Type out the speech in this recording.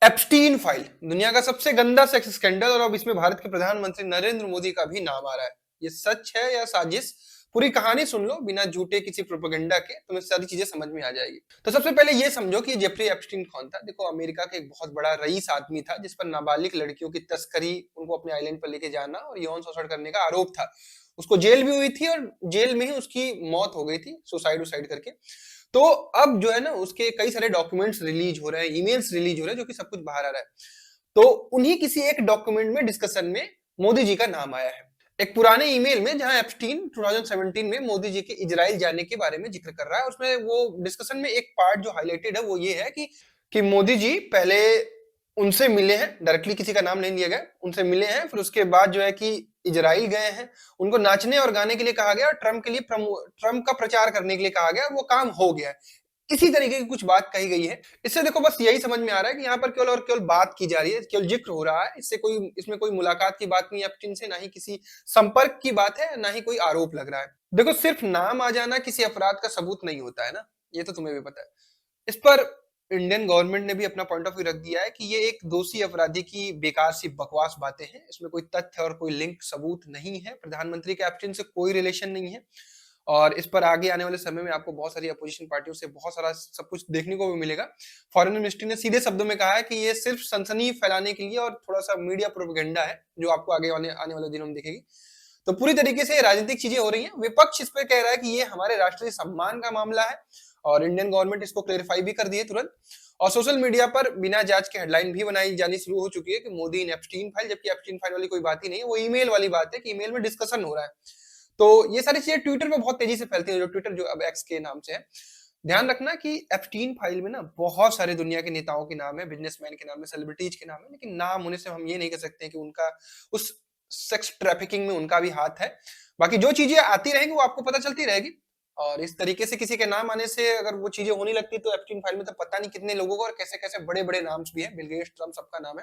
Epstein file दुनिया का सबसे गंदा सेक्स स्कैंडल और अब इसमें भारत के प्रधानमंत्री नरेंद्र मोदी का भी नाम आ रहा है। ये सच है या साजिश? पूरी कहानी सुन लो बिना झूठे किसी प्रोपेगेंडा के, तुम्हें सारी चीजें समझ में आ जाएगी। तो सबसे पहले ये समझो कि जेफरी एप्स्टीन कौन था। देखो, अमेरिका का एक बहुत बड़ा रईस आदमी था जिस पर नाबालिग लड़कियों की तस्करी, उनको अपने आइलैंड पर लेके जाना और यौन शोषण करने का आरोप था। उसको जेल भी हुई थी और जेल में ही उसकी मौत हो गई थी सुसाइड करके। तो अब जो है ना, उसके कई सारे डॉक्यूमेंट्स रिलीज हो रहे हैं, ईमेल्स रिलीज हो रहे हैं, जो कि सब कुछ बाहर आ रहा है। तो उन्हीं किसी एक डॉक्यूमेंट में डिस्कशन में मोदी जी का नाम आया है। एक पुराने ईमेल में जहां एप्स्टीन 2017 में मोदी जी के इजराइल जाने के बारे में जिक्र कर रहा है। उसमें वो डिस्कशन में एक पार्ट जो हाईलाइटेड है वो ये है कि मोदी जी पहले उनसे मिले हैं, डायरेक्टली किसी का नाम नहीं लिया गया, उनसे मिले हैं। फिर उसके बाद जो है कि इजराइल गए हैं, उनको नाचने और गाने के लिए कहा गया और ट्रम्प के लिए ट्रम्प का प्रचार करने के लिए कहा गया। वो काम हो गया है। इसी तरीके की कुछ बात कही गई है। इससे देखो बस यही समझ में आ रहा है कि यहाँ पर केवल और केवल बात की जा रही है, केवल जिक्र हो रहा है। इसमें कोई मुलाकात की बात नहीं है एप्स्टीन से, ना ही किसी संपर्क की बात है, ना ही कोई आरोप लग रहा है। देखो, सिर्फ नाम आ जाना किसी अपराध का सबूत नहीं होता है ना, ये तो तुम्हें भी पता है। इस पर इंडियन गवर्नमेंट ने भी अपना पॉइंट ऑफ व्यू रख दिया है कि ये एक दोषी अपराधी की बेकार सी बकवास बातें हैं। इसमें कोई तथ्य और कोई लिंक सबूत नहीं है। प्रधानमंत्री के एप्स्टीन से कोई रिलेशन नहीं है। और इस पर आगे आने वाले समय में आपको बहुत सारी अपोजिशन पार्टियों से बहुत सारा सब कुछ देखने को भी मिलेगा। फॉरेन मिनिस्ट्री ने सीधे शब्दों में कहा है कि ये सिर्फ सनसनी फैलाने के लिए और थोड़ा सा मीडिया प्रोपेगेंडा है, जो आपको आने वाले दिनों में दिखेगी। तो पूरी तरीके से राजनीतिक चीजें हो रही हैं। विपक्ष इस पर कह रहा है कि ये हमारे राष्ट्रीय सम्मान का मामला है और इंडियन गवर्नमेंट इसको क्लेरिफाई भी कर दी है तुरंत। और सोशल मीडिया पर बिना जांच के हेडलाइन भी बनाई जानी शुरू हो चुकी है कि मोदी इन एप्स्टीन फाइल, जबकि एप्स्टीन फाइल वाली कोई बात ही नहीं है। वो ईमेल वाली बात है कि ईमेल में डिस्कशन हो रहा है। तो ये सारी चीजें ट्विटर पे बहुत तेजी से फैलती है, जो ट्विटर जो अब एक्स के नाम से है। ध्यान रखना कि एप्स्टीन फाइल में ना बहुत सारे दुनिया के नेताओं के नाम है, बिजनेसमैन के नाम है, सेलिब्रिटीज के नाम है, लेकिन नाम होने से हम ये नहीं कह सकते कि उनका उस सेक्स ट्रैफिकिंग में उनका भी हाथ है। बाकी जो चीजें आती रहेंगी वो आपको पता चलती रहेगी। और इस तरीके से किसी के नाम आने से अगर वो चीजें होने लगती तो एप्स्टीन फाइल में तो पता नहीं कितने लोगों को और कैसे कैसे बड़े बड़े नाम भी है, बिल गेट्स, ट्रम्प, सबका नाम है।